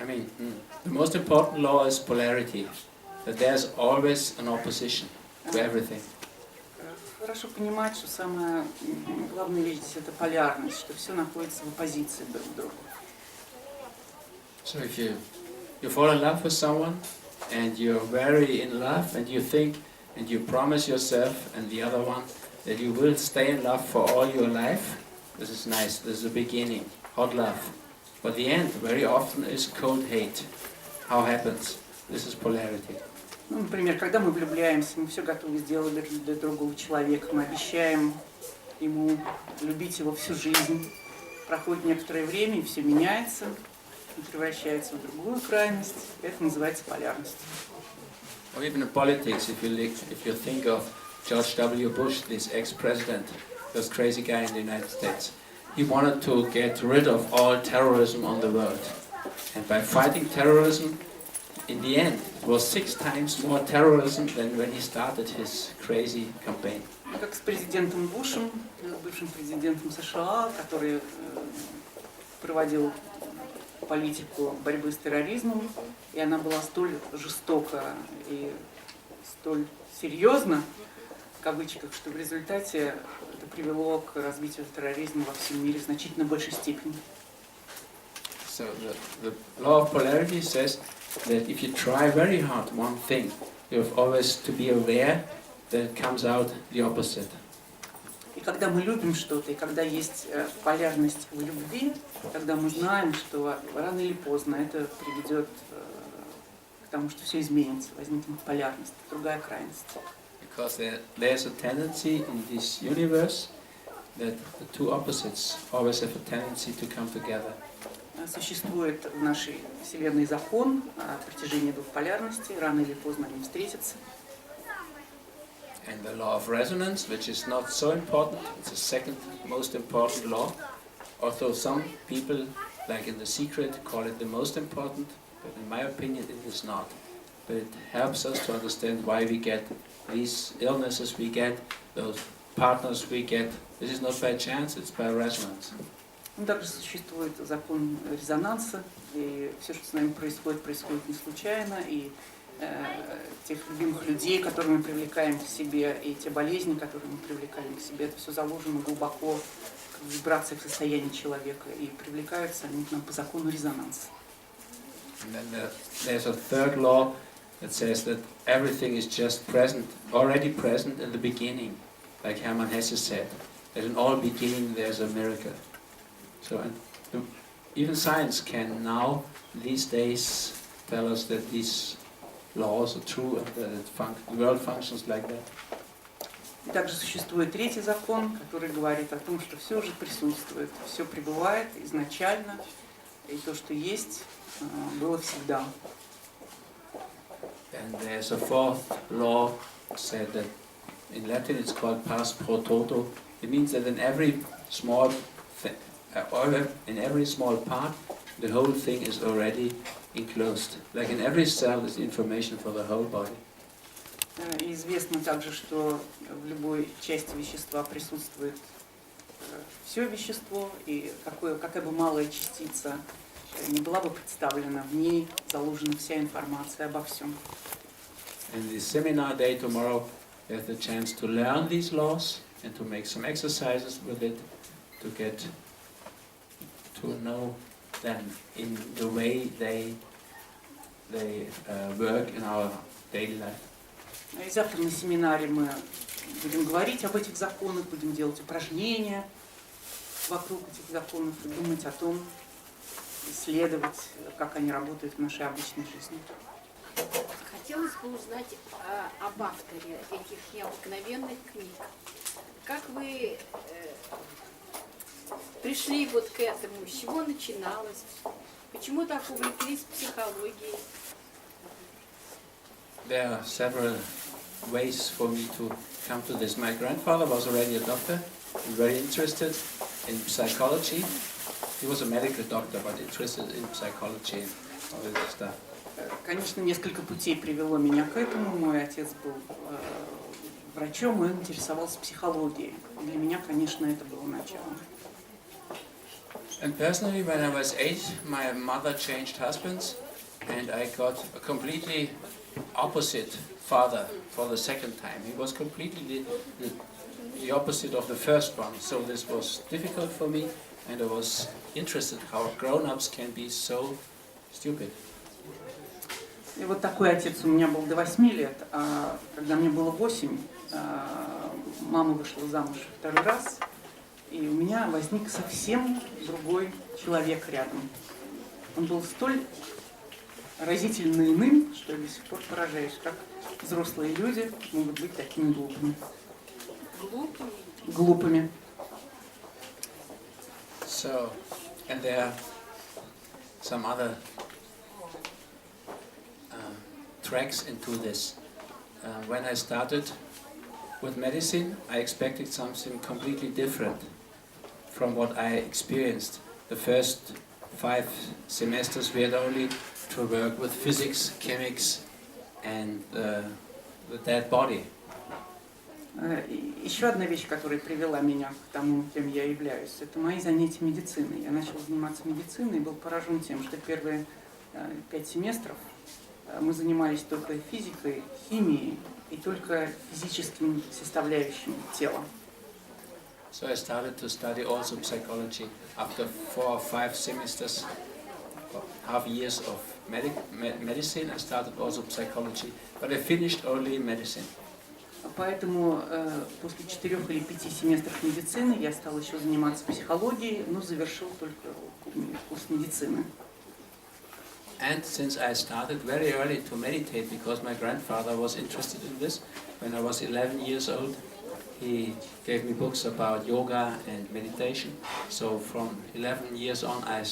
I mean, the most important law is polarity. That there's always an opposition to everything. Хорошо понимать, что самая главная вещь здесь это полярность, что все находится в оппозиции друг к другу. So if you fall in love with someone and you're very in love and you think and you promise yourself and the other one that you will stay in love for all your life, this is nice, this is the beginning, hot love. But the end very often is cold hate. How happens? This is polarity. Ну, например, когда мы влюбляемся, мы все готовы сделать для другого человека, мы обещаем ему любить его всю жизнь. Проходит некоторое время, и все меняется, и превращается в другую крайность. Это называется полярность. Or even in politics, if you think of George W. Bush, this ex-president, this crazy guy in the United States, he wanted to get rid of all terrorism on the world. And by fighting terrorism, in the end, it was 6 times more terrorism than when he started his crazy campaign. Как с президентом Бушем, бывшим президентом США, который проводил политику борьбы с терроризмом, и она была столь жестока и столь серьезна, в кавычках, что в результате это привело к развитию терроризма во всем мире в значительно большей степени. So the law of polarity says that if you try very hard one thing, you have always to be aware that it comes out the opposite. И когда мы любим что-то, и когда есть полярность в любви, тогда мы знаем, что рано или поздно это приведет к тому, что все изменится, возникнет полярность, другая крайность. Because there's a tendency in this universe that the two opposites always have a tendency to come together. Существует в нашей Вселенной закон о притяжении двух полярностей, рано или поздно они встретятся. And the law of resonance, which is not so important, it's the second most important law. Although some people, like in The Secret, call it the most important, but in my opinion it is not. But it helps us to understand why we get these illnesses we get, those partners we get. This is not by chance, it's by resonance. Также существует закон резонанса, и все, что с нами происходит, происходит не случайно, и тех любимых людей, которые мы привлекаем к себе, и те болезни, которые мы привлекаем к себе, это все заложено глубоко в вибрациях состояния человека, и привлекаются они к нам по закону резонанса. And then there's a third law that says that everything is just present, already present in the beginning, like Hermann Hesse said, that in all beginning there's a miracle. So even science can now, these days, tell us that these laws are true and that the world functions like that. Также существует третий закон, который говорит о том, что все уже присутствует, все пребывает изначально, и то, что есть, было всегда. And there's a fourth law said that in Latin it's called pars pro toto. It means that in every small part, the whole thing is already enclosed. Like in every cell is information for the whole body. Известно также, что в любой части вещества присутствует все вещество, и какая бы малая частица не была бы представлена, в ней заложена вся информация обо всем. In the seminar day tomorrow, you have the chance to learn these laws and to make some exercises with it to get to know them in the way they work in our daily life. И завтра на семинаре мы будем говорить об этих законах, будем делать упражнения вокруг этих законов и думать о том, исследовать, как они работают в нашей обычной жизни. Хотелось бы узнать об авторе этих необыкновенных книг. Как вы пришли вот к этому? С чего начиналось? Почему так увлеклись психологией? There are several ways for me to come to this. My grandfather was already a doctor and very interested in psychology. He was a medical doctor, but interested in psychology and all this stuff. Конечно, несколько путей привело меня к этому. Мой отец был врачом, и он интересовался психологией. Для меня, конечно, это было началом. And personally, when I was 8, my mother changed husbands, and I got a completely opposite father for the second time. He was completely the opposite of the first one, so this was difficult for me, and I was interested how grown-ups can be so stupid. И вот такой отец у меня был до 8 лет, а когда мне было 8, мама вышла замуж второй раз, и у меня возник совсем другой человек рядом. Он был столь разительно иным, что я до сих пор поражаюсь, как взрослые люди могут быть такими глупыми. Глупыми. So, and there are some other tracks into this. When I started with medicine, I expected something completely different from what I experienced. The first 5 semesters we had only to work with physics, chemics, and the dead body. Еще одна вещь, которая привела меня к тому, кем я являюсь, это мои занятия медициной. Я начала заниматься медициной и был поражен тем, что первые 5 семестров мы занимались только физикой, химией и только физическими составляющими тела. So I started to study also psychology. After 4 or 5 semesters, half years of medicine, I started also psychology, but I finished only medicine. Поэтому после 4 или 5 семестров медицины я стал еще заниматься психологией, но завершил только курс медицины. And since I started very early to meditate, because my grandfather was interested in this, when I was 11 years old, he gave me books about yoga and meditation. So from 11 years on, I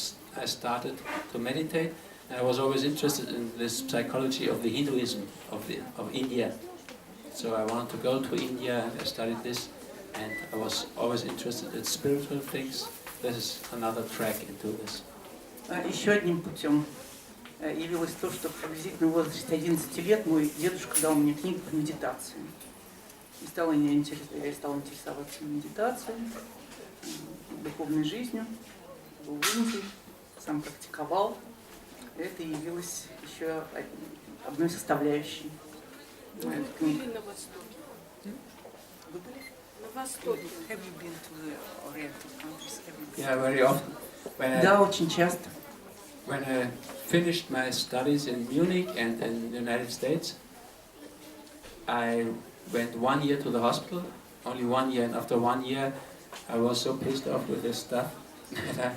started to meditate. And I was always interested in this psychology of the Hinduism of India. So I wanted to go to India, and I studied this, and I was always interested in spiritual things. This is another track into this. Еще одним путем явилось то, что приблизительно в возрасте 11 лет мой дедушка дал мне книгу по медитации. И я стала интересоваться медитацией, духовной жизнью, был в Индии, сам практиковал. Это явилось еще одной составляющей моей книги. На Востоке. Вы были? На Востоке. Have you been to the Oriental countries? Yeah, very often. Да, очень часто. When I finished my studies in Munich and in the United States, I went 1 year to the hospital, only 1 year, and after 1 year I was so pissed off with this stuff that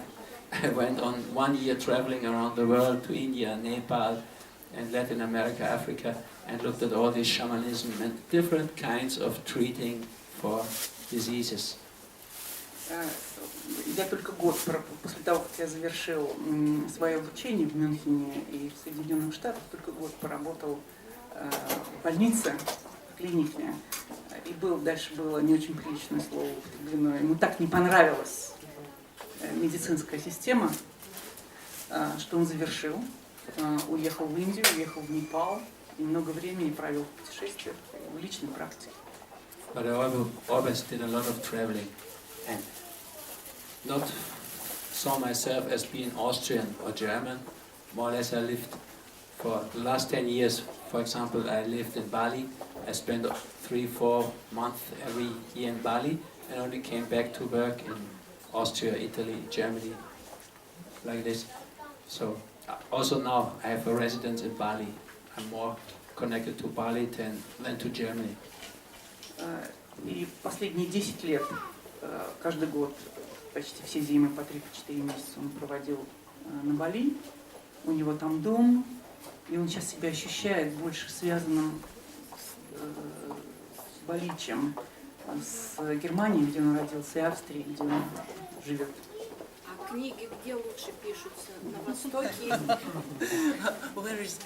I went on 1 year traveling around the world to India, Nepal, and Latin America, Africa, and looked at all this shamanism and different kinds of treating for diseases. Я только год после того, как я завершил свое обучение в Мюнхене и в Соединенных Штатах, только год поработал в больнице, в клинике. И дальше было не очень приличное слово употреблено. Ему так не понравилась медицинская система, что он завершил. Уехал в Индию, уехал в Непал и много времени провел в путешествиях, в личной практике. But I always did a lot of traveling and not saw myself as being Austrian or German. More or less I lived for the last 10 years. For example, I lived in Bali. I spent 3-4 months every year in Bali and only came back to work in Austria, Italy, Germany, like this. So also now I have a residence in Bali. I'm more connected to Bali than to Germany. И последние 10 лет, каждый год, почти все зимы по 3-4 месяца он проводил на Бали. У него там дом, и он сейчас себя ощущает больше связанным с Бали, чем с Германией, где он родился, и Австрией, где он живет. А книги где лучше пишутся? На Востоке? Where is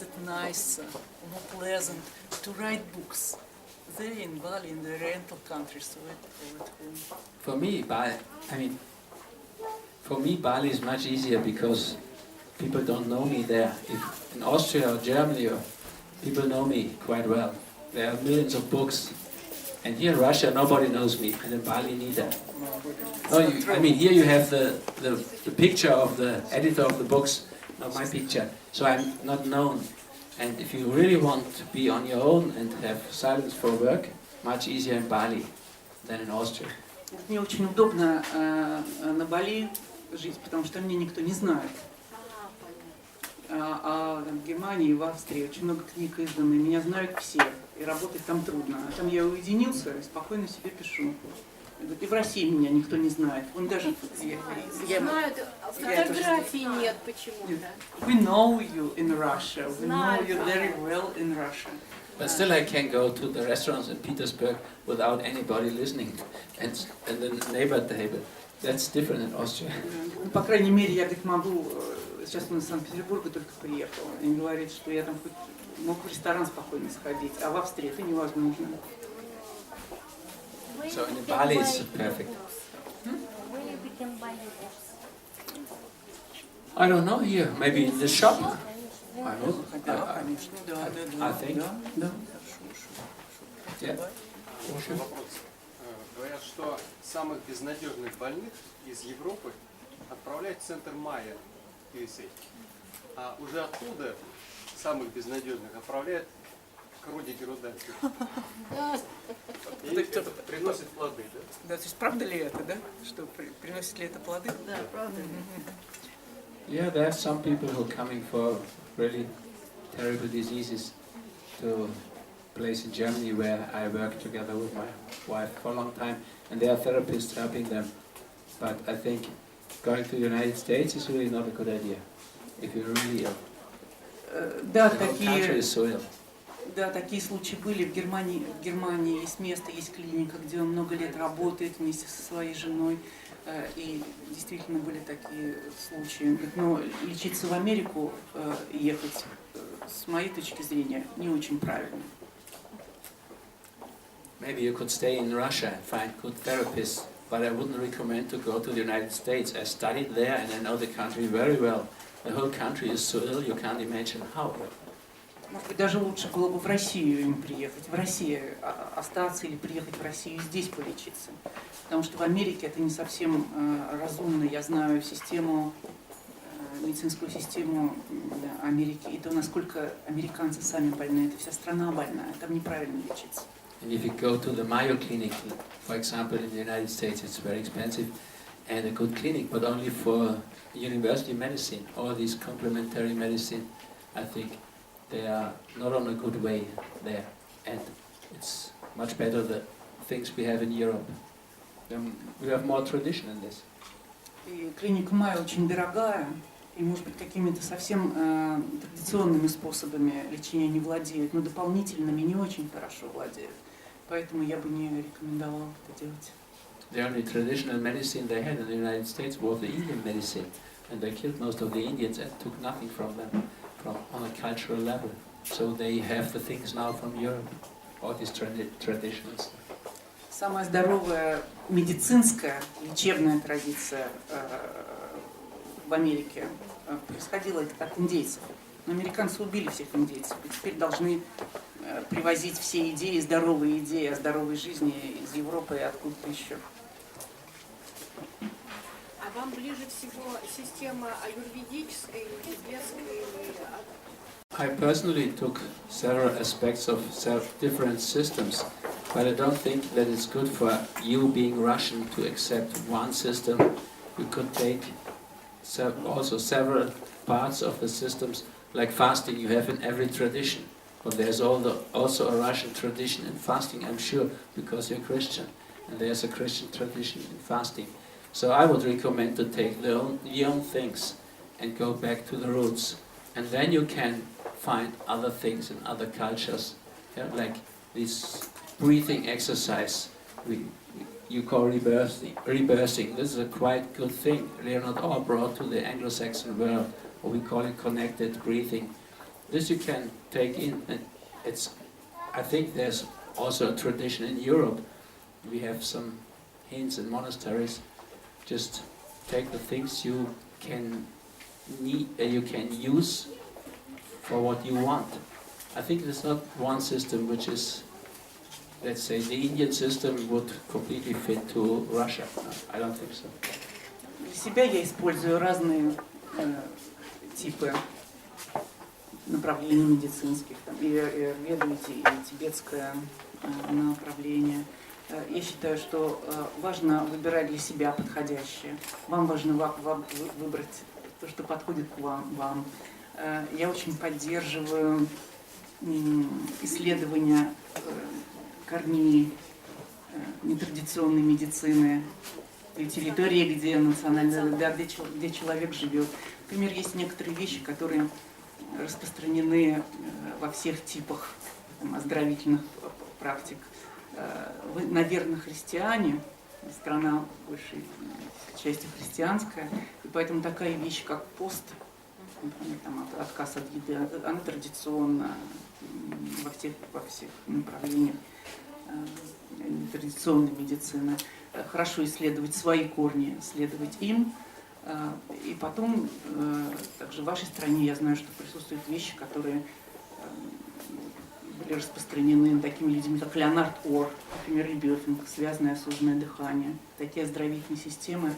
it nice, more pleasant to write books? There in Bali, in the Oriental countries, or at home? For me, Bali is much easier because people don't know me there. If in Austria or Germany, people know me quite well. There are millions of books And here in Russia, nobody knows me, and in Bali neither. No, I mean, here you have the picture of the editor of the books, not my picture, so I'm not known. And if you really want to be on your own and have silence for work, much easier in Bali than in Austria. Мне очень удобно на Бали жить, потому что меня никто не знает. А в Германии и в Австрии очень много книг издано, и меня знают все, и работать там трудно. А там я уединился и спокойно себе пишу. И в России меня никто не знает. Он даже... Знают, фотографий нет почему-то. We know you in Russia. We know you very well in Russia. But still I can go to the restaurants in Petersburg without anybody listening. And the neighbor table. That's different in Austria. Ну, по крайней мере, я говорит, могу... Сейчас он из Санкт-Петербурга только приехал. И говорит, что я там хоть мог в ресторан спокойно сходить, а в Австрии это невозможно. So in Bali it's perfect. I don't know here. Maybe in the shop. I hope. I think. Yeah. Вопрос. Говорят, что самых безнадежных больных из Европы отправляют в центр Майя, USA. А уже оттуда самых безнадежных отправляют к Рудигеру Дальке. И это приносит плоды, да? Да, то есть правда ли это, да? Что приносит ли это плоды? Да, правда. Yeah, there are some people who are coming for really terrible diseases to a place in Germany where I worked together with my wife for a long time, and there are therapists helping them. But I think going to the United States is really not a good idea if you're really ill. Да, The whole country is so ill. Да, такие случаи были в Германии. В Германии есть место, есть клиника, где он много лет работает вместе со своей женой. И действительно были такие случаи. Но лечиться в Америку, ехать, с моей точки зрения, не очень правильно. Maybe you could stay in Russia and find good therapists, but I wouldn't recommend to go to the United States. I studied there and I know the country very well. The whole country is so ill, you can't imagine how. Может быть, даже лучше было бы в Россию им приехать, в России остаться или приехать в Россию и здесь полечиться. Потому что в Америке это не совсем разумно. Я знаю систему, медицинскую систему Америки, и то, насколько американцы сами больны. Это вся страна больная, там неправильно лечиться. And if you go to the Mayo Clinic, for example, in the United States, it's very expensive and a good clinic, but only for university medicine. All these complementary medicine, I think they are not on a good way there. And it's much better the things we have in Europe. We have more tradition in this. И клиника Майя очень дорогая, и, может быть, какими-то совсем традиционными способами лечения не владеют, но дополнительными не очень хорошо владеют. Поэтому я бы не рекомендовала это делать. The only traditional medicine they had in the United States was the Indian medicine, and they killed most of the Indians and took nothing from them on a cultural level. So they have the things now from Europe, all these traditions. Самая здоровая медицинская, лечебная традиция в Америке происходила от индейцев. Но американцы убили всех индейцев, и теперь должны привозить все идеи, здоровые идеи о здоровой жизни из Европы и откуда-то еще. А вам ближе всего система аюрведическая или тибетская? I personally took several aspects of different systems, but I don't think that it's good for you being Russian to accept one system. You could take also several parts of the systems, like fasting you have in every tradition, but there's also a Russian tradition in fasting, I'm sure, because you're Christian, and there's a Christian tradition in fasting. So I would recommend to take your own things and go back to the roots, and then you can find other things in other cultures, like this breathing exercise you call rebirthing. This is a quite good thing. They are not all brought to the Anglo-Saxon world, or we call it connected breathing. This you can take in, and I think there's also a tradition in Europe. We have some hints in monasteries. Just take the things you can use for what you want. I think there's not one system which is let's say, the Indian system would completely fit to Russia. I don't think so. Для себя я использую разные типы направлений медицинских, там, и аюрведу, и тибетское направление. Я считаю, что важно выбирать для себя подходящее. Вам важно выбрать то, что подходит к вам. Я очень поддерживаю исследования корней нетрадиционной медицины, и территории, где где человек живет. Например, есть некоторые вещи, которые распространены во всех типах оздоровительных практик. Вы, наверное, христиане, страна большей частью христианская, и поэтому такая вещь, как пост, например, там, отказ от еды, она традиционна во всех направлениях традиционной медицины. Хорошо исследовать свои корни, следовать им. И потом, также в вашей стране, я знаю, что присутствуют вещи, которые были распространены такими людьми, как Леонард Ор, например, ребёфинг, связанное осознанное дыхание. Такие оздоровительные системы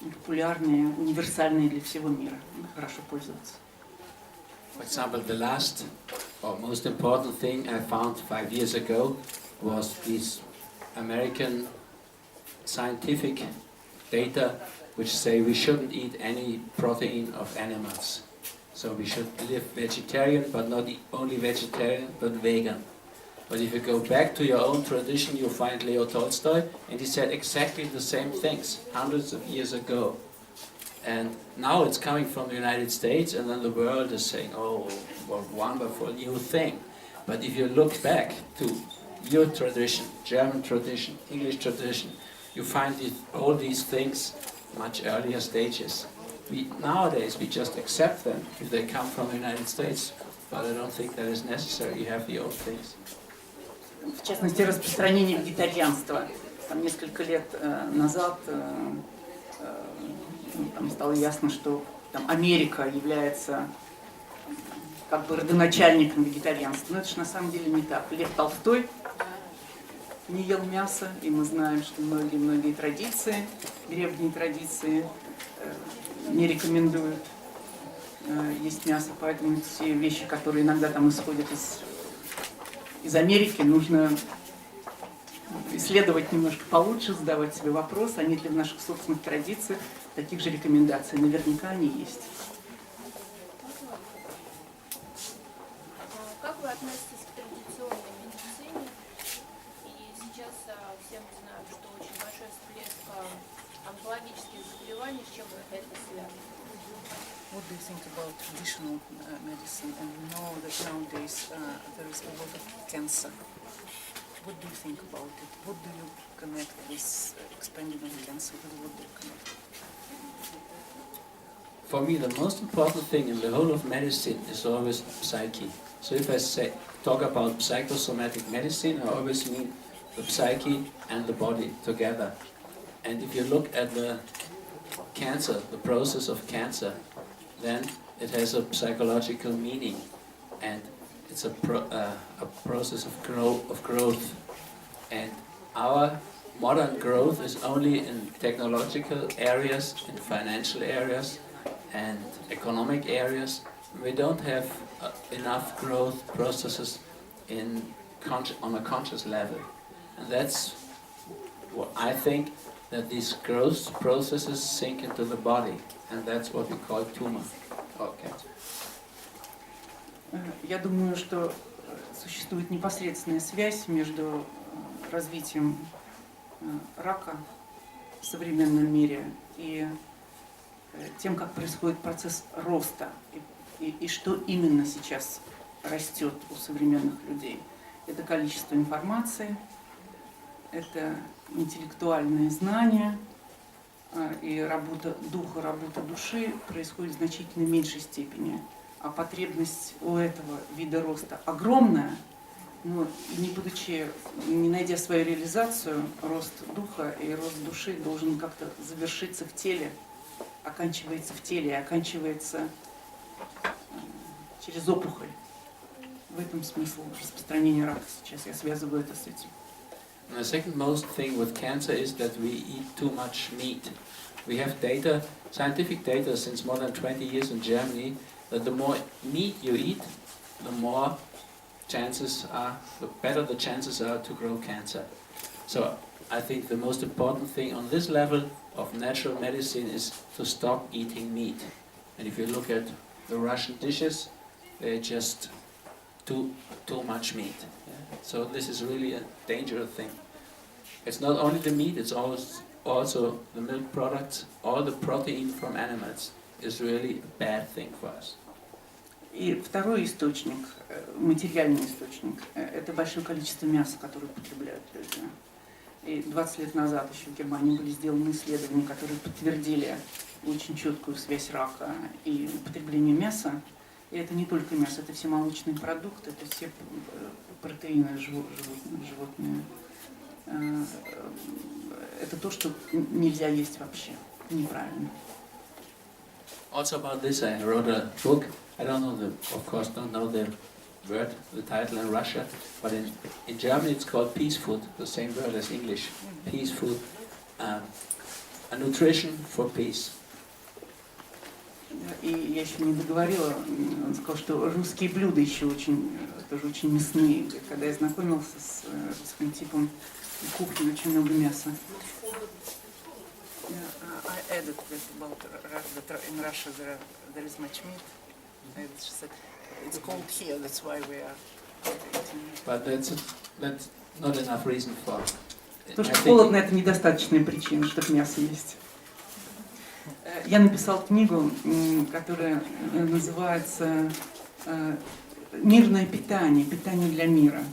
популярные, универсальные для всего мира. Хорошо пользоваться. For example, the last or most important thing I found 5 years ago was these American scientific data which say we shouldn't eat any protein of animals. So we should live vegetarian, but not only vegetarian, but vegan. But if you go back to your own tradition, you find Leo Tolstoy, and he said exactly the same things hundreds of years ago. And now it's coming from the United States, and then the world is saying, oh, what a wonderful new thing. But if you look back to your tradition, German tradition, English tradition, you find all these things much earlier stages. Nowadays we just accept them if they come from the United States, but I don't think that is necessary. You have the old things. В частности, распространение вегетарианства. Там несколько лет назад там стало ясно, что там, Америка является как бы родоначальником вегетарианства. Но это же на самом деле не так. Лев Толстой не ел мясо, и мы знаем, что многие традиции, древние традиции не рекомендуют есть мясо, поэтому все вещи, которые иногда там исходят из Америки, нужно исследовать немножко получше, задавать себе вопрос, а нет ли в наших собственных традициях таких же рекомендаций. Наверняка они есть. Как вы относитесь к традиционной медицине? И сейчас все мы знаем, что очень большой всплеск онкологических заболеваний, с чем это связано? What do you think about traditional medicine? And we know that nowadays there is a lot of cancer. What do you think about it? What do you connect this expanding of cancer with? What do you connect? For me, the most important thing in the whole of medicine is always psyche. So if I talk about psychosomatic medicine, I always mean the psyche and the body together. And if you look at the cancer, the process of cancer, then it has a psychological meaning, and it's a process of growth. And our modern growth is only in technological areas, in financial areas, and economic areas. We don't have enough growth processes on a conscious level, and that's what I think, that these growth processes sink into the body, and that's what we call tumor or cancer. Я думаю, что существует непосредственная связь между развитием рака в современном мире и тем, как происходит процесс роста, и что именно сейчас растет у современных людей. Это количество информации, это интеллектуальные знания, и работа духа, работа души происходит в значительно меньшей степени. А потребность у этого вида роста огромная, но не найдя свою реализацию, рост духа и рост души должен как-то завершиться в теле, оканчивается в теле, оканчивается через опухоль. В этом смысл распространения рака сейчас. Я связываю это с этим. And the second most thing with cancer is that we eat too much meat. We have data, scientific data since more than 20 years in Germany, that the more meat you eat, the more chances are, the better the chances are to grow cancer. So I think the most important thing on this level of natural medicine is to stop eating meat. And if you look at the Russian dishes, they're just too much meat. Yeah? So this is really a dangerous thing. It's not only the meat, it's also the milk products, all the protein from animals is really a bad thing for us. И второй источник, материальный источник, это большое количество мяса, которое потребляют люди. И 20 лет назад еще в Германии были сделаны исследования, которые подтвердили очень четкую связь рака и употребления мяса. И это не только мясо, это все молочные продукты, это все протеины животные. Это то, что нельзя есть вообще, неправильно. Also about this, I wrote a book. I don't know the word, the title in Russia, but in Germany it's called peace food, the same word as English. Peace food, a nutrition for peace. И я еще не договорила, он сказал, что русские блюда еще тоже очень мясные. Когда я знакомился с русским типом кухни, очень много мяса. I added that about that in Russia there is much meat. It's cold here, that's why we are eating meat. But that's not enough reason for. То, что холодно, это недостаточная причина, чтобы мясо есть. Я написал книгу, которая называется «Мирное питание. Питание для мира».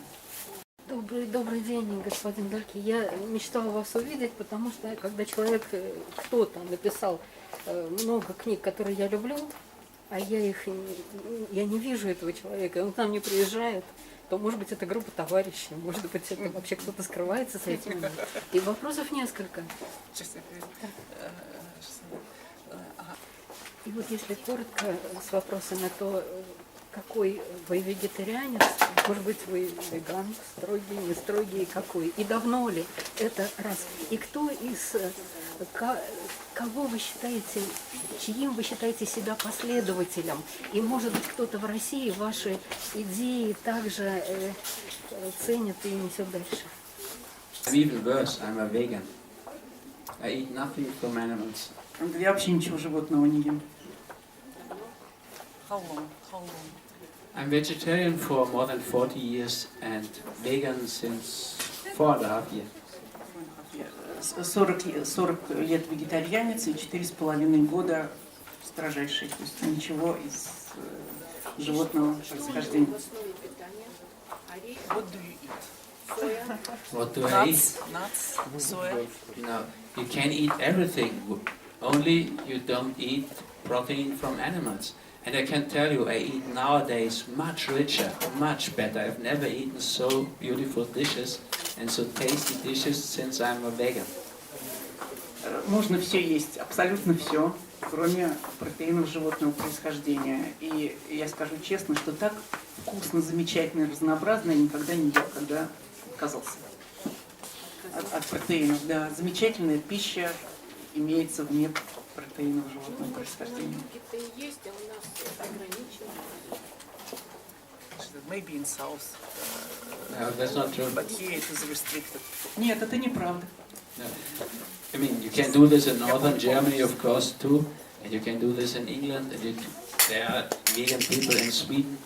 Добрый день, господин Дальке. Я мечтала вас увидеть, потому что когда человек, кто-то написал много книг, которые я люблю, а я не вижу этого человека, он к нам не приезжает, то, может быть, это группа товарищей, может быть, это вообще кто-то скрывается с этим. И вопросов несколько. И вот если коротко с вопросами, то какой вы вегетарианец, может быть, вы веган, строгий, не строгий, какой, и давно ли, это раз. И кто кого вы считаете, чьим вы считаете себя последователем, и, может быть, кто-то в России ваши идеи также ценит и несет дальше. I'm even worse, I'm a vegan. I eat nothing from animals. Я вообще ничего животного не ем. How long? I'm vegetarian for more than 40 years and vegan since 4.5 years. 40 лет вегетарианец и 4,5 года строжайший. То есть ничего из животного происхождения. What do you eat? What do I eat? Nuts, soya. You can eat everything, only you don't eat protein from animals. And I can tell you, I eat nowadays much richer, much better. I've never eaten so beautiful dishes and so tasty dishes since I'm a vegan. Можно все есть, абсолютно все, кроме протеинов животного происхождения. И я скажу честно, что так вкусно, замечательно, разнообразно я никогда не ел, когда отказался от протеинов. Да, замечательная пища имеется вне протеинов животного происхождения. Это и есть, а у нас ограничено. Maybe in South, No, that's not true. but here it is restricted. Нет, это неправда. No. I mean, you can do this in northern Germany, of course, too, and you can do this in England, and there are vegan people in Sweden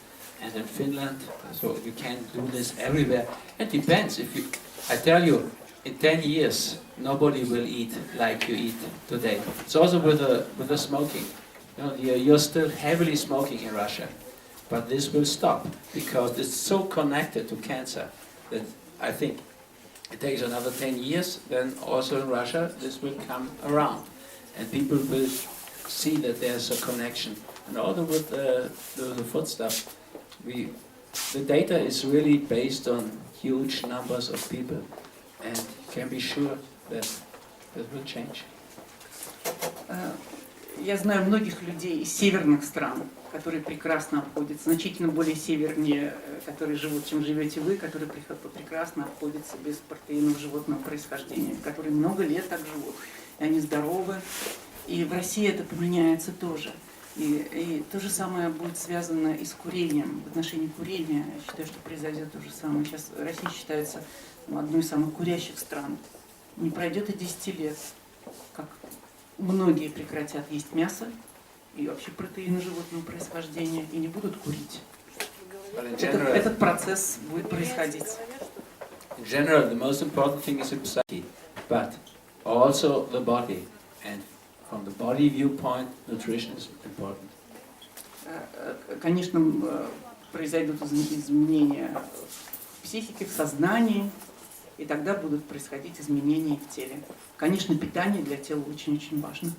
and in Finland, so you can do this everywhere. It depends. I tell you, in 10 years, nobody will eat like you eat today. It's also with the smoking. You're still heavily smoking in Russia, but this will stop because it's so connected to cancer that I think it takes another 10 years, then also in Russia this will come around and people will see that there's a connection. And also with the food stuff, the data is really based on huge numbers of people and can be sure that will change. Я знаю многих людей из северных стран, которые прекрасно обходятся, значительно более севернее, которые живут, чем живете вы, которые прекрасно обходятся без протеинов животного происхождения, которые много лет так живут, и они здоровы. И в России это поменяется тоже. И то же самое будет связано и с курением. В отношении курения я считаю, что произойдет то же самое. Сейчас Россия считается одной из самых курящих стран. Не пройдет и 10 лет, как многие прекратят есть мясо и вообще протеины животного происхождения и не будут курить. Этот процесс будет происходить. In general, the most important thing is the psyche, but also the body. And from the body viewpoint, nutrition is important. Конечно, произойдут изменения в психике, в сознании, и тогда будут происходить изменения в теле. Конечно, питание для тела очень-очень важно.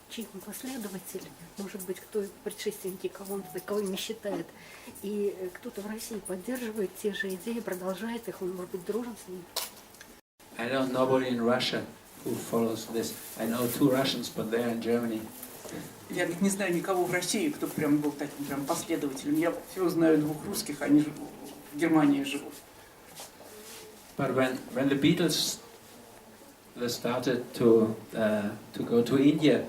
Чьи последователи, может быть, кто предшественники, кого он таковыми считает, и кто-то в России поддерживает те же идеи, продолжает их, он, может быть, дружен с ними. I know nobody in Russia who follows this. I know 2 Russians, but they're in Germany. Я не знаю никого в России, кто прям был таким прям последователем. Я всего знаю 2 русских, они в Германии живут. But when the Beatles they started to go to India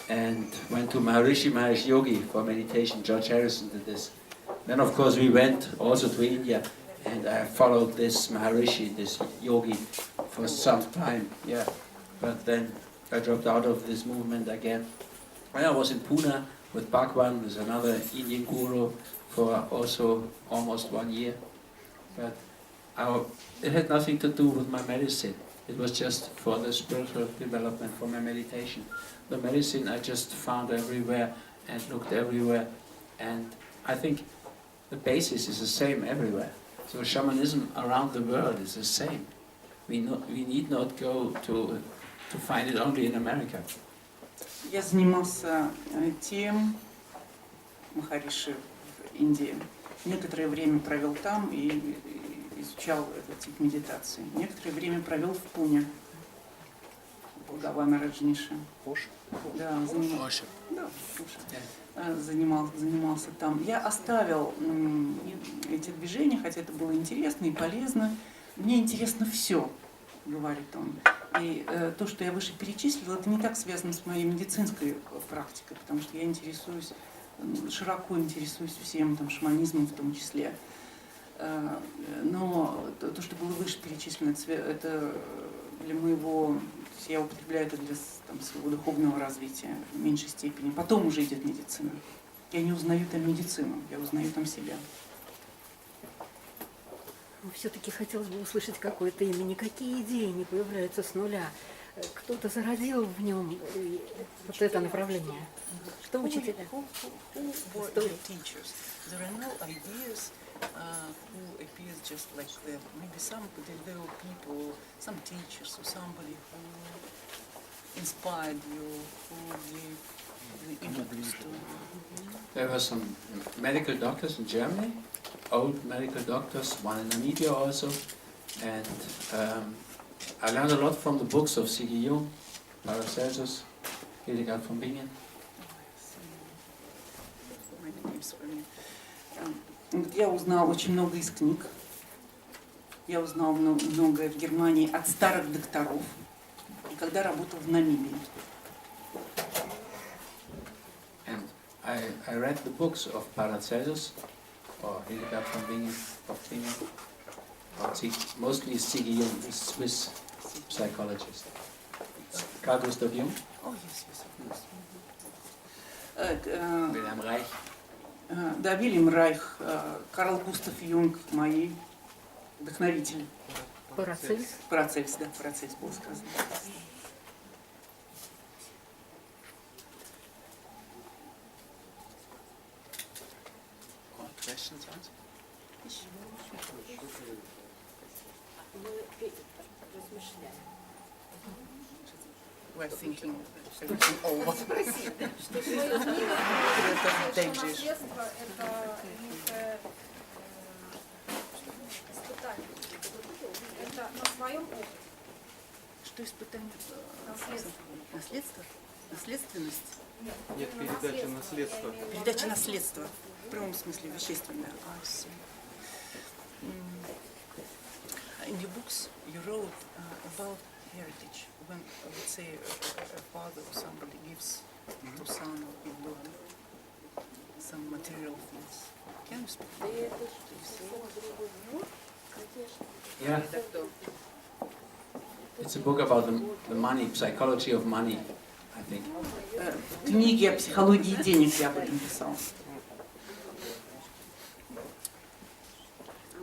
and went to Maharishi Mahesh Yogi for meditation, George Harrison did this. Then of course we went also to India, and I followed this Maharishi, this yogi, for some time. Yeah, but then I dropped out of this movement again. I was in Pune with Bhagwan, who's another Indian guru, for also almost 1 year. But it had nothing to do with my medicine. It was just for the spiritual development, for my meditation. The medicine I just found everywhere and looked everywhere, and I think the basis is the same everywhere. So shamanism around the world is the same. We need not go to find it only in America. Я занимался тем Махариши в Индии. Некоторое время провел там и изучал этот тип медитации. Некоторое время провел в Пуне. Бхагавана Раджниша. Да, занимался там. Я оставил эти движения, хотя это было интересно и полезно. Мне интересно все, говорит он. И то, что я выше перечислила, это не так связано с моей медицинской практикой, потому что я широко интересуюсь всем, там, шаманизмом в том числе. Но то, что было выше перечислено, это для моего, я употребляю это для своего духовного развития в меньшей степени. Потом уже идет медицина. Я не узнаю там медицину, я узнаю там себя. Все-таки хотелось бы услышать какое-то имя. Никакие идеи не появляются с нуля. Кто-то зародил в нем вот это направление. Что учителя? There are no ideas who appears just like them. Maybe there were people, some teachers or somebody who inspired you, who gave the impetus to. There were some medical doctors in Germany, old medical doctors, one in Namibia also, and I learned a lot from the books of C.G. Jung, Paracelsus, Hildegard von Bingen. Я узнал очень много из книг. Я узнал многое в Германии от старых докторов. И когда работал в Намибии. And I read the books of Paracelsus, or Hildegard von Bingen, mostly C.G. Jung, the Swiss psychologist. Carl Gustav Jung? Oh, yes. Wilhelm Reich. Да, Вильям Райх, Карл Густав Юнг, мои вдохновители. Парацельс? Парацельс, да, Парацельс был сказано. Questions, answers? We're thinking over. Что твоя книга «Наследство» — это некое испытание. Это на своем опыте. Что испытание? Наследство? Наследственность? Нет, передача наследства. Передача наследства. В прямом смысле вещественная. In your books you wrote about heritage. When, let's say, a father or somebody gives to son or daughter some material things. Can you speak about that? Yeah. It's a book about the money, psychology of money, I think. Книги о психологии денег я об этом писал.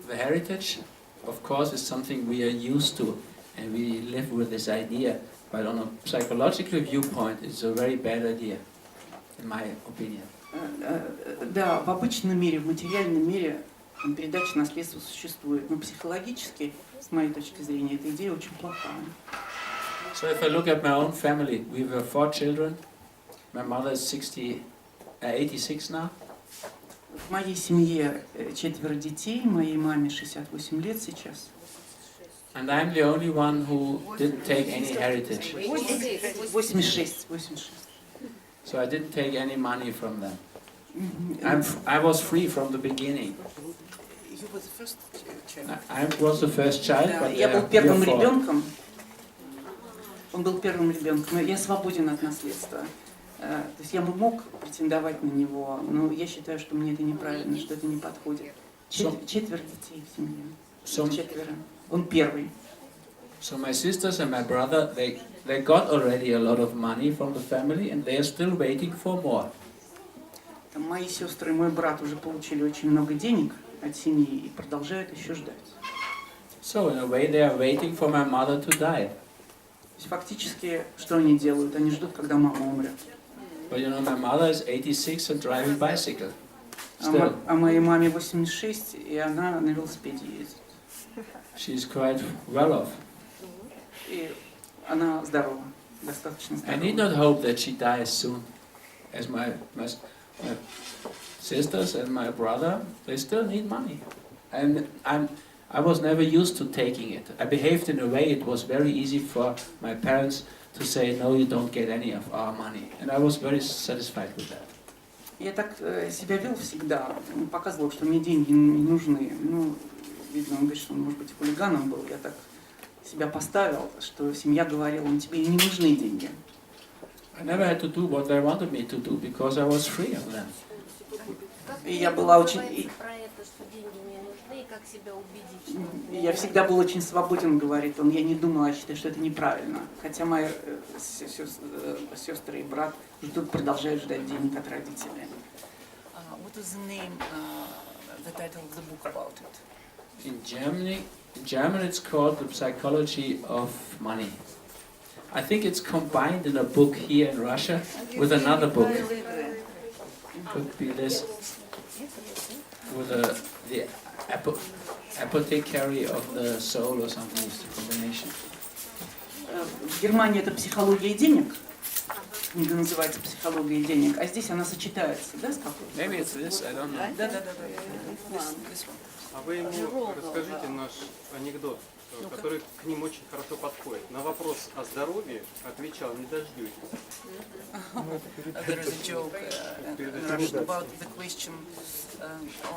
The heritage, of course, is something we are used to, and we live with this idea. But on a psychological viewpoint, it's a very bad idea, in my opinion. Да, в обычном мире, в материальном мире передача наследства существует, но психологически, с моей точки зрения, эта идея очень плохая. So if I look at my own family, we were 4 children. My mother is 86 now. В моей семье 4 детей, моей маме 68 лет сейчас. And I'm the only one who didn't take any heritage. 86. So I didn't take any money from them. I was free from the beginning. You were the first child. I was the first child, Да, but я был we are первым 4. ребенком. Он был первым ребенком. Я свободен от наследства. То есть я бы мог претендовать на него, но я считаю, что мне это неправильно, что это не подходит. 4 детей в семье. 4. Он первый. So my sisters and my brother, they got already a lot of money from the family, and they are still waiting for more. Там мои сестры и мой брат уже получили очень много денег от семьи и продолжают еще ждать. So in a way, they are waiting for my mother to die. То есть фактически, что они делают? Они ждут, когда мама умрет. But you know, my mother is 86 and driving bicycle. Still, А моей маме 86, и она на велосипеде ездит. she's quite well off. И она здорова, достаточно I need здорова. not hope that she dies soon, as my sisters and my brother, they still need money, and I was never used to taking it. I behaved in a way it was very easy for my parents to say, no, you don't get any of our money, and I was very satisfied with that. Я так себя вел всегда, показывал, что мне деньги не нужны. Ну, видно, он говорит, что он, может быть, хулиганом был. Я так себя поставил, что семья говорила, тебе не нужны деньги. I never had to do what they wanted me to do because I was free of them. И я была очень... Про это, что деньги не нужны, и как себя убедить, что... Я всегда был очень свободен, говорит он. Я не думала, я считаю, что это неправильно. Хотя мои сестры и брат ждут, продолжают ждать денег от родителей. What is the name, the title of the book about it? In German it's called The Psychology of Money. I think it's combined in a book here in Russia with another book. Could be this, with the apothecary of the soul or something, is the combination. В Германии это психология денег. Книга называется «Психология денег», а здесь она сочетается, да, с какой-то? Maybe it's this, I don't know. Да. This one. А вы ему расскажите наш анекдот, который к ним очень хорошо подходит. На вопрос о здоровье отвечал: не дождетесь. There is a joke in Russian about the question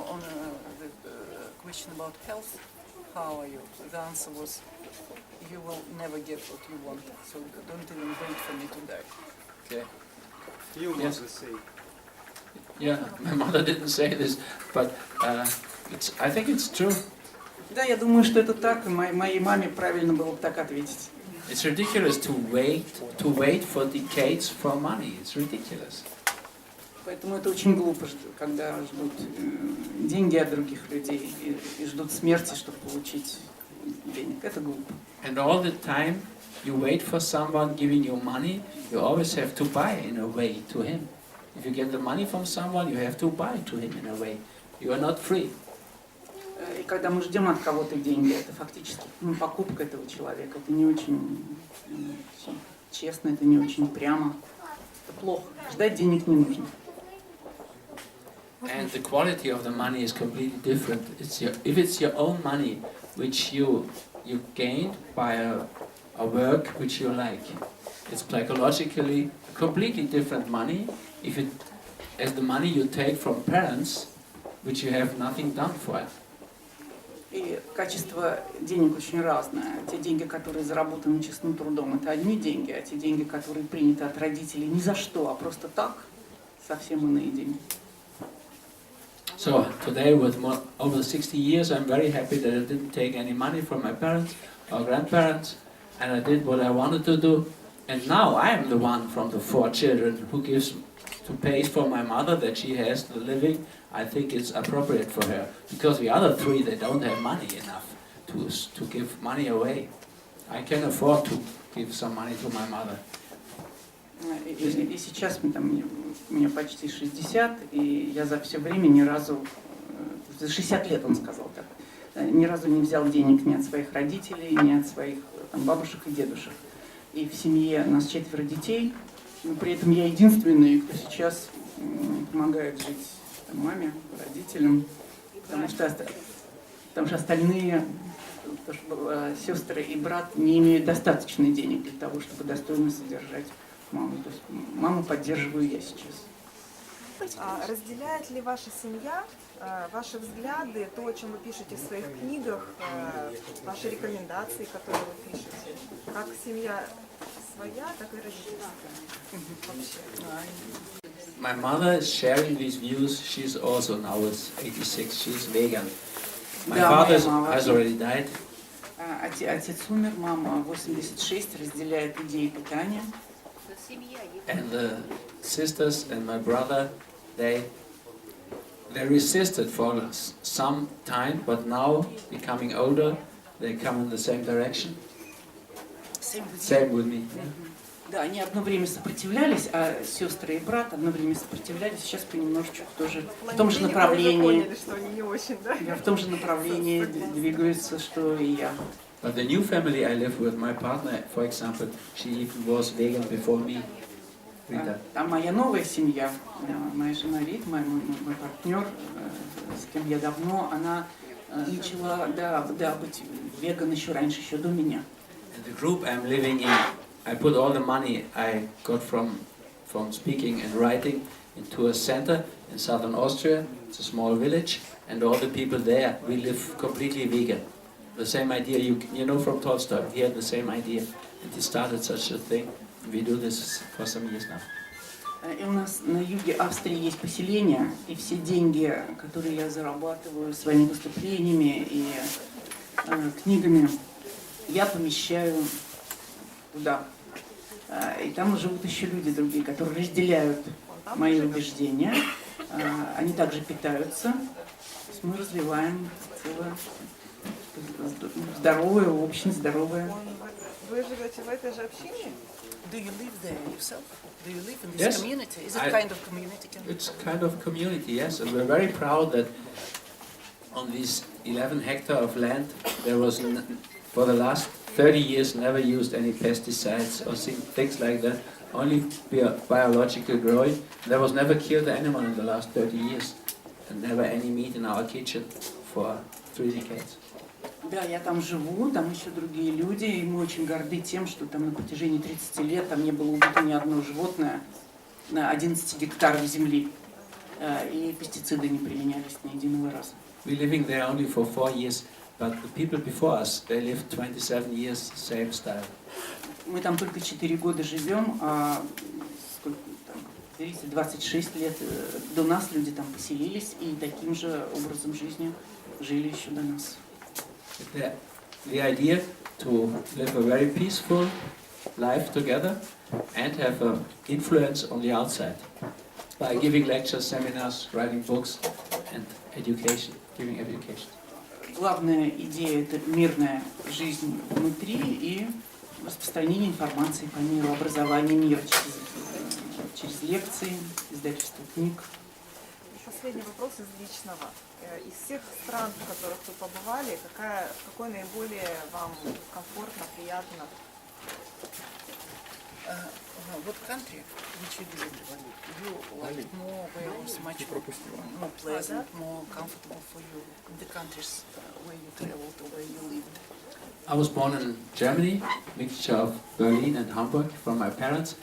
on the question about health. How are you? The answer was, you will never get what you want, so don't even wait for me to die. Okay. You Yes. must say. Yeah, my mother didn't say this, but I think it's true. Да, я думаю, что это так, и моей маме правильно было бы так ответить. It's ridiculous to wait for decades for money. It's ridiculous. Поэтому это очень глупо, когда ждут деньги от других людей и ждут смерти, чтобы получить денег. Это глупо. And all the time you wait for someone giving you money, you always have to buy in a way to him. If you get the money from someone, you have to buy to him in a way. You are not free. И когда мы ждем от кого-то деньги, это фактически покупка этого человека. Это не очень честно, это не очень прямо. Это плохо. Ждать денег не нужно. And the quality of the money is completely different. If it's your own money, which you gained by a work which you like. It's psychologically completely different money if it as the money you take from parents which you have nothing done for. И качество денег очень разное. Те деньги, которые заработаны честным трудом, это одни деньги, а те деньги, которые приняты от родителей ни за что, а просто так, совсем иные деньги. So today, with over 60 years, I'm very happy that I didn't take any money from my parents or grandparents, and I did what I wanted to do. And now I am the one from the 4 children who pays for my mother that she has the living. I think it's appropriate for her, because the other 3, they don't have money enough to give money away. I can afford to give some money to my mother. И сейчас мне почти 60, и я за все время ни разу, за 60 лет он сказал так, ни разу не взял денег ни от своих родителей, ни от своих бабушек и дедушек. И в семье нас 4 детей, но при этом я единственный, кто сейчас помогает жить маме, родителям, потому что остальные сестры и брат не имеют достаточно денег для того, чтобы достойно содержать маму. То есть маму поддерживаю я сейчас. Разделяет ли ваша семья ваши взгляды, то, о чем вы пишете в своих книгах, ваши рекомендации, которые вы пишете? Как семья своя, так и родительская? My mother is sharing these views. She's also now it's 86. She's vegan. My father has already died. Отец умер, мама 86, разделяет идеи питания. And the sisters and my brother, they resisted for some time, but now, becoming older, they come in the same direction. Same with me. Да, они одно время сопротивлялись, а сестры и брат одно время сопротивлялись, сейчас понемножечку тоже в том же направлении. В том же направлении двигаются, что и я. But the new family I live with, my partner, for example, she even was vegan before me. А моя новая семья, моя жена Рит, мой партнер, с кем я давно, она начала быть веган еще раньше, еще до меня. And the group I'm living in, I put all the money I got from speaking and writing into a center in southern Austria. It's a small village, and all the people there, we live completely vegan. The same idea, you know from Tolstoy, he had the same idea, and he started such a thing. We do this for some years now. И у нас на юге Австрии есть поселение, и все деньги, которые я зарабатываю своими выступлениями и книгами, я помещаю туда. И там живут еще люди другие, которые разделяют мои убеждения. Они также питаются. То есть мы развиваем целое здоровое общность, здоровое. Вы живете в этой же общине? Do you live there yourself? Do you live in this community? Is it kind of community? It's kind of community, yes. And we're very proud that on these 11 hectares of land, there was, for the last 30 years, never used any pesticides or things like that. Only biological growing. There was never killed an animal in the last 30 years. And never any meat in our kitchen for 3 decades. Да, я там живу, там еще другие люди, и мы очень горды тем, что там на протяжении 30 лет там не было убито ни одно животное на 11 гектаров земли, и пестициды не применялись ни единого раза. We're living there only for 4 years, but the people before us, they lived 27 years, same style. Мы там только 4 года живем, а сколько там, 26 лет до нас люди там поселились и таким же образом жизни жили еще до нас. The idea to live a very peaceful life together and have an influence on the outside by giving lectures, seminars, writing books and education, giving education. Главная идея – это мирная жизнь внутри и распространение информации по миру, образование мира через лекции, издательство книг. Последний вопрос из личного. Из всех стран, в которых вы побывали, какой наиболее вам комфортно, приятно? What country which you visit? You like more, where it was much more pleasant, more comfortable for you? The countries where you traveled or where you lived? I was born in Germany, mixture of Berlin and Hamburg from my parents,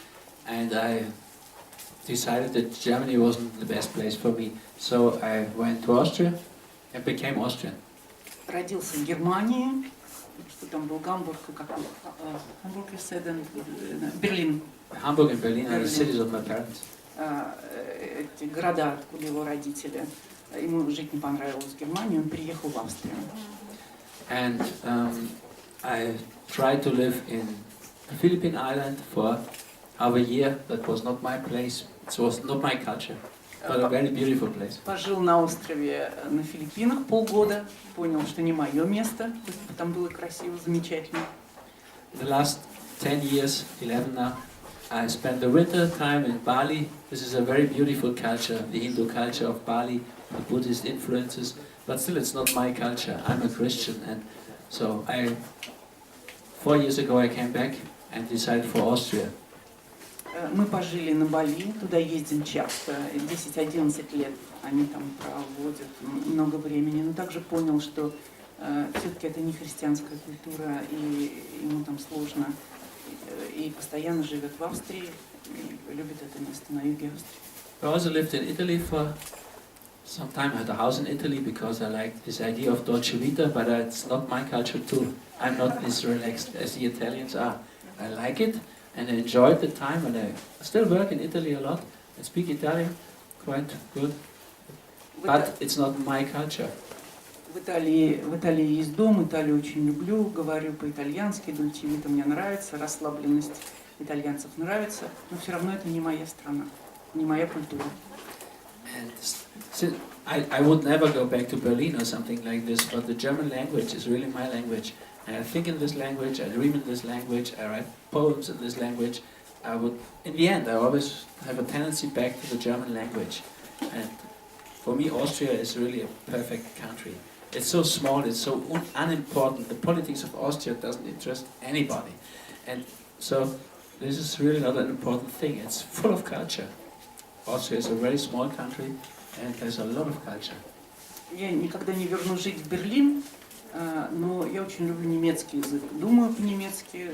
and I decided that Germany wasn't the best place for me. So I went to Austria and became Austrian. Родился в Германии, что там был Гамбург, Hamburg you said, and Берлин. Hamburg and Berlin are the cities of my parents. Эти города, откуда его родители. Ему жить не понравилось в Германии, он переехал в Австрию. And I tried to live in the Philippine island for half a year. That was not my place. It was not my culture, but a very beautiful place. Пожил на острове на Филиппинах полгода, понял, что не мое место, там было красиво, замечательно. The last 10 years, 11 now, I spent the winter time in Bali. This is a very beautiful culture, the Hindu culture of Bali, the Buddhist influences, but still it's not my culture. I'm a Christian, and so 4 years ago I came back and decided for Austria. Мы пожили на Бали, туда ездим часто, 10-11 лет они там проводят много времени, но также понял, что все-таки это не христианская культура, и ему там сложно, и постоянно живет в Австрии, и любит это место на юге Австрии. I also lived in Italy for some time. I had a house in Italy because I liked this idea of Dolce Vita, but it's not my culture too. I'm not as relaxed as the Italians are. I like it and I enjoyed the time, and I still work in Italy a lot and speak Italian quite good, but it's not my culture. В Италии есть дом, Италию очень люблю, говорю по-итальянски, Дольче Вита мне нравится, расслабленность итальянцев нравится, но все равно это не моя страна, не моя культура. And since I would never go back to Berlin or something like this, but the German language is really my language. And I think in this language, I dream in this language, I write poems in this language. In the end, I always have a tendency back to the German language. And for me, Austria is really a perfect country. It's so small, it's so unimportant. The politics of Austria doesn't interest anybody. And so this is really not an important thing. It's full of culture. Austria is a very small country and there's a lot of culture. Я никогда не вернусь жить в Берлин, но я очень люблю немецкий язык. Думаю по-немецки,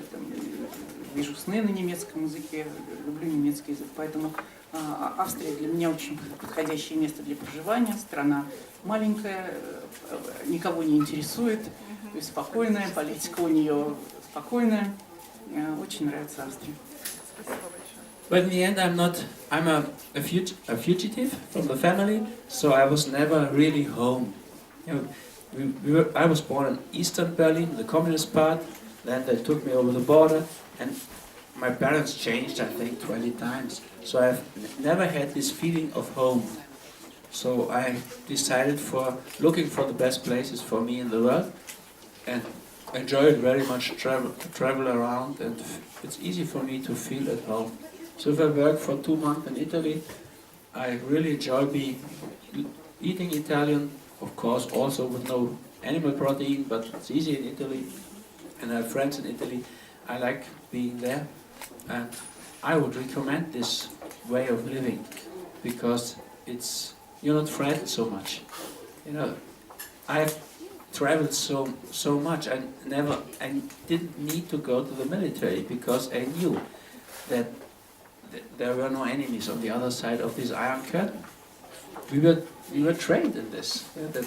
вижу сны на немецком языке, люблю немецкий язык. Поэтому Австрия для меня очень подходящее место для проживания. Страна маленькая, никого не интересует, то есть спокойная, политика у нее спокойная. Очень нравится Австрия. But in the end, I'm a fugitive from the family, so I was never really home. You know, I was born in Eastern Berlin, the communist part, then they took me over the border, and my parents changed, I think, 20 times. So I've never had this feeling of home. So I decided for looking for the best places for me in the world, and enjoyed very much travel around, and it's easy for me to feel at home. So if I work for 2 months in Italy, I really enjoy eating Italian, of course also with no animal protein, but it's easy in Italy, and I have friends in Italy. I like being there, and I would recommend this way of living, because you're not frightened so much. You know, I've traveled so much. I didn't need to go to the military because I knew that there were no enemies on the other side of this iron curtain. We were trained in this. That,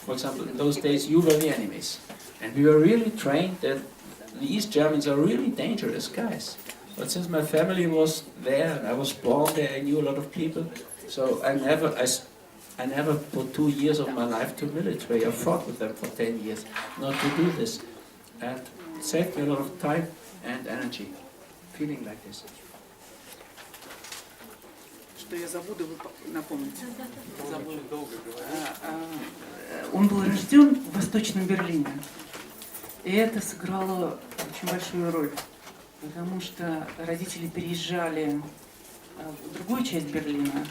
for example, in those days you were the enemies, and we were really trained that the East Germans are really dangerous guys. But since my family was there and I was born there, I knew a lot of people. So I never put 2 years of my life to military. I fought with them for 10 years not to do this, and it saved me a lot of time and energy, feeling like this. Что я забуду, вы напомните. Он был рожден в Восточном Берлине, и это сыграло очень большую роль, потому что родители переезжали в другую часть Берлина,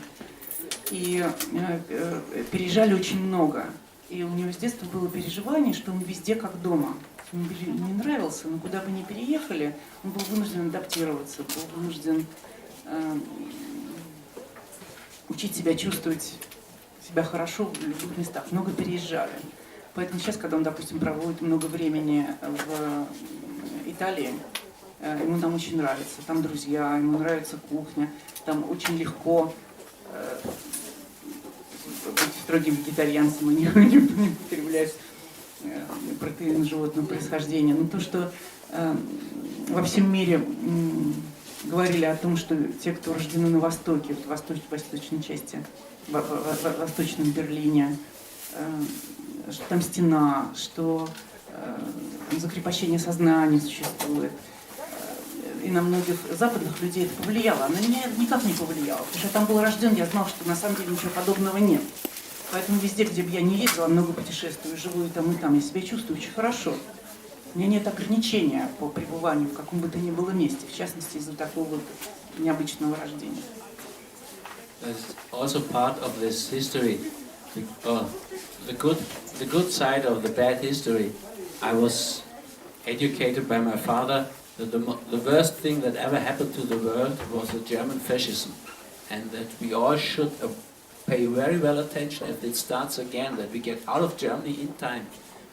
и переезжали очень много. И у него с детства было переживание, что он везде как дома. не нравился, но куда бы ни переехали, он был вынужден адаптироваться, был вынужден учить себя чувствовать себя хорошо в любых местах. Много переезжали. Поэтому сейчас, когда он, допустим, проводит много времени в Италии, ему там очень нравится. Там друзья, ему нравится кухня, там очень легко быть строгим вегетарианцем, не употреблять протеин животного происхождения. Но то, что во всем мире говорили о том, что те, кто рождены на Востоке, в восточной части, в Восточном Берлине, что там стена, что закрепощение сознания существует. И на многих западных людей это повлияло. А на меня это никак не повлияло. Потому что я там был рожден, я знал, что на самом деле ничего подобного нет. Поэтому везде, где бы я ни ездила, много путешествую, живу и там, я себя чувствую очень хорошо. У меня нет ограничения по пребыванию в каком бы то ни было месте, в частности, из-за такого вот необычного рождения. That's also part of this history. The good side of the bad history. I was educated by my father that the worst thing that ever happened to the world was the German fascism, and that we all should pay very well attention if it starts again, that we get out of Germany in time,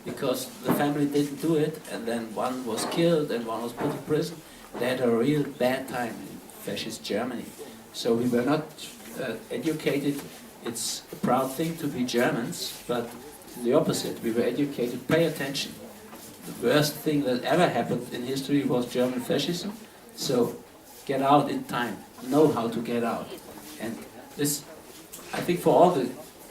because the family didn't do it, and then one was killed and one was put in prison. They had a real bad time in fascist Germany. So we were not educated. It's a proud thing to be Germans, but the opposite. We were educated. Pay attention. The worst thing that ever happened in history was German fascism. So get out in time. Know how to get out. And this, I think, for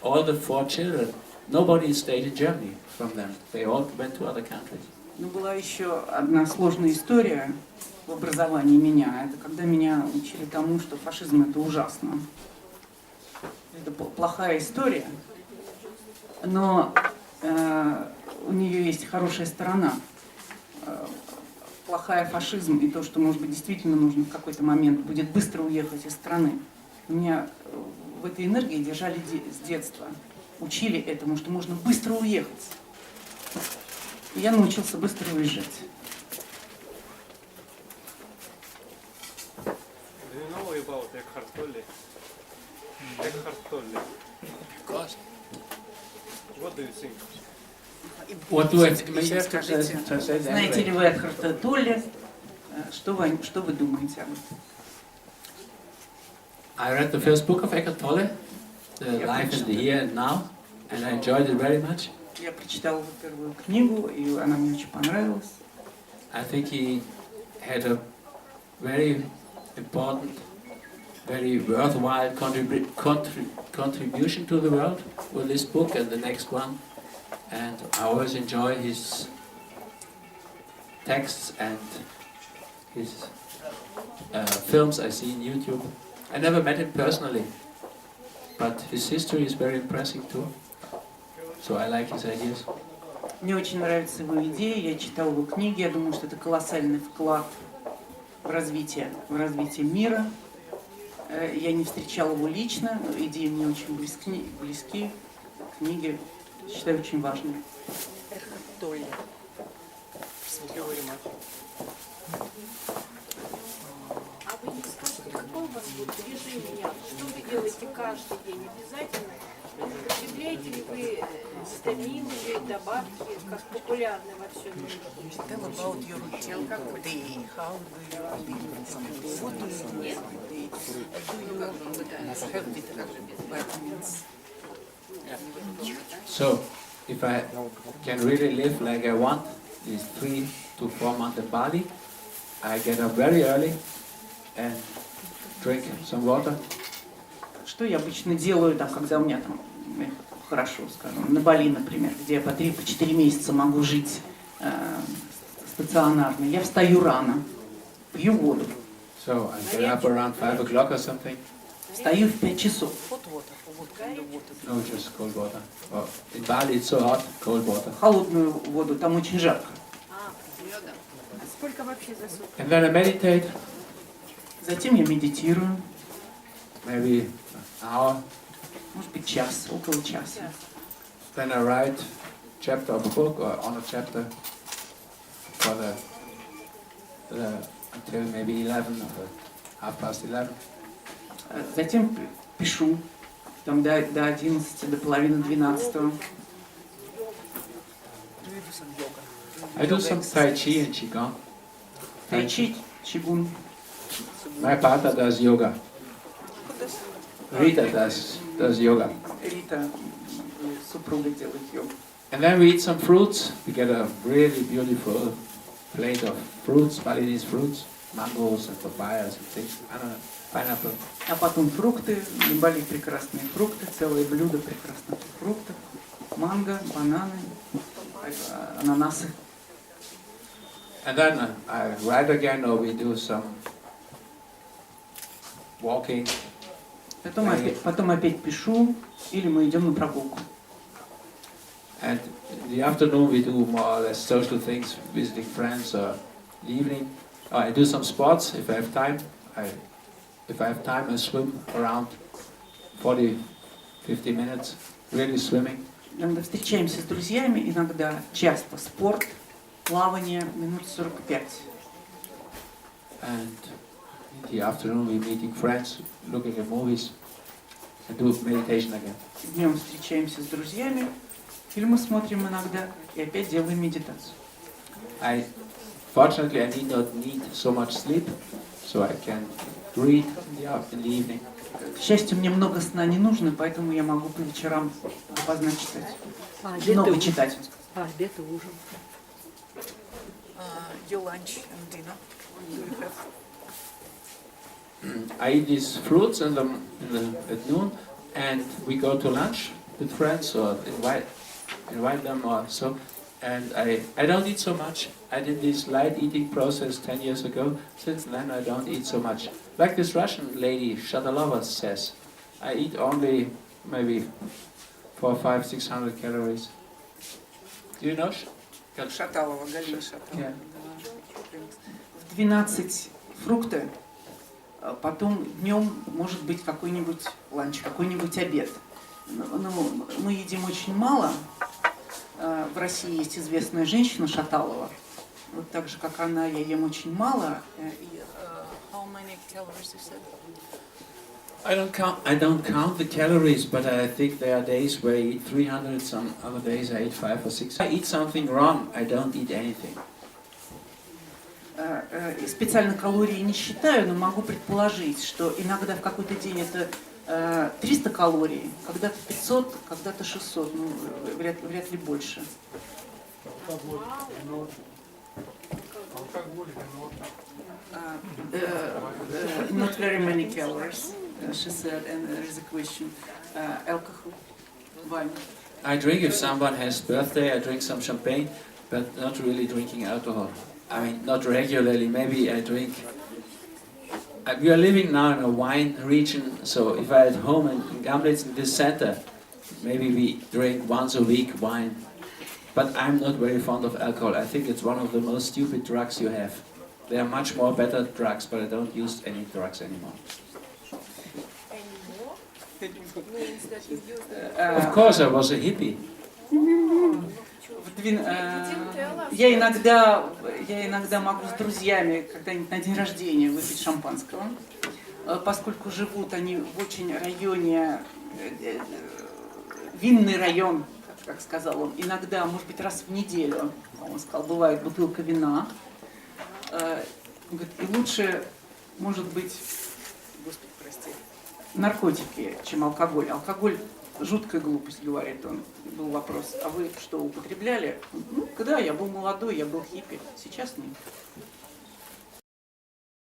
all the 4 children, nobody stayed in Germany from them. They all went to other countries. Но была еще одна сложная история в образовании меня. Это когда меня учили тому, что фашизм это ужасно. Это плохая история, но у нее есть хорошая сторона. Плохая фашизм и то, что, может быть, действительно нужно в какой-то момент будет быстро уехать из страны. Меня в этой энергии держали с детства. Учили этому, что можно быстро уехать. И я научился быстро уезжать. Do you know about Eckhart Tolle? Eckhart Tolle. Of course. What do you think? What do I Скажите, знаете ли вы Экхарта Толле? Что вы думаете об этом? I read the first book of Eckhart Tolle, The Life in the Here and Now, and I enjoyed it very much. Я прочитала его первую книгу, и она мне очень понравилась. I think he had a very important, very worthwhile contribution to the world with this book and the next one. And I always enjoy his texts and his films I see on YouTube. I never met him personally, but his history is very impressive too. So I like his ideas. Мне очень нравятся его идеи, я читала его книги, я думаю, что это колоссальный вклад в развитие мира. Я не встречала его лично, но идеи мне очень близки, книги считаю очень важными. А вы не скажете, какой у вас вот режим дня? Что вы делаете каждый день обязательно? Употребляете ли вы витамины или добавки, как популярны во всем мире? Tell about your routine day. How do you live? What do you do every day? Do you have vitamins? So, if I can really live like I want, these 3 to 4 months in Bali, I get up very early and drink some water. Что я обычно делаю, там, когда у меня там хорошо, скажем, на Бали, например, где я по 3-4 месяца могу жить стационарно. Я встаю рано, пью воду. So I get up around 5 o'clock or something. Встаю в 5 часов. Hot water or what kind of water? No, just cold water. Oh, in Bali it's so hot, cold water. Холодную воду, там очень жарко. А сколько вообще за сутки? And then I meditate, Затем я медитирую, maybe an hour. может быть, час, около часа. Then I write chapter of a book or on a chapter. for until maybe 11 or 11:30. Затем пишу там до 11, до половины 12. Do you do some yoga? I do some Tai Chi and Qigong. Тайчи, чигун. My partner does yoga. Rita does yoga. Рита, супруга, делает йогу. And then we eat some fruits. We get a really beautiful plate of fruits, Balinese fruits, mangoes and papayas and things. I don't know, pineapple. А потом фрукты, на Бали прекрасные фрукты, целое блюдо прекрасных фруктов. Манго, бананы, ананасы. And then I write again, or we do some walking. Потом опять пишу, или мы идем на прогулку. And in the afternoon we do more or less social things, visiting friends, or in the evening. I do some sports if I have time. If I have time, I swim around 40-50 minutes, really swimming. Иногда встречаемся с друзьями, иногда часто спорт, плавание, минут 45. And in the afternoon we're meeting friends, looking at movies, and do meditation again. Днем встречаемся с друзьями, фильмы смотрим иногда и опять делаем медитацию. Fortunately, I not need so much sleep, so I can read in the evening. К счастью, мне много сна не нужно, поэтому я могу по вечерам допоздна читать. Много читать. Обед и ужин. Your lunch and dinner? Do you have? I eat these fruits at noon, and we go to lunch with friends or invite them or so. And I don't eat so much. I did this light eating process 10 years ago. Since then I don't eat so much. Like this Russian lady, Shadalova, says, I eat only maybe 400, 500, 600 calories. Do you know? Шаталова, Галина Шаталова. Yeah. В 12 фрукты, потом днем может быть какой-нибудь ланч, какой-нибудь обед. Ну, мы едим очень мало. В России есть известная женщина Шаталова. Вот так же, как она, я ем очень мало. How many calories you said? I don't count the calories, but I think there are days where I eat 300, some other days I eat 5 or 6. If I eat something wrong, I don't eat anything. Специально калории не считаю, но могу предположить, что иногда в какой-то день это 300 калорий, когда-то 500, когда-то 600, ну, вряд ли больше. Not very many calories, she said, and there is a question. Alcohol, wine. I drink if someone has birthday, I drink some champagne, but not really drinking alcohol. I mean, not regularly, maybe I drink. We are living now in a wine region, so if I at home in Gamlitz in this center, maybe we drink once a week wine. But I'm not very fond of alcohol. I think it's one of the most stupid drugs you have. There are much more better drugs, but I don't use any drugs anymore. Anymore? Means that you use Of course, I was a hippie. Я иногда могу с друзьями когда-нибудь на день рождения выпить шампанского, поскольку живут они в очень районе, винный район, как сказал он, иногда, может быть, раз в неделю, он сказал, бывает бутылка вина. Говорит, и лучше, может быть, Господи, прости, наркотики, чем алкоголь. Алкоголь – жуткая глупость, говорит он. Был вопрос, а вы что, употребляли? Ну, когда я был молодой, я был хиппи, сейчас нет.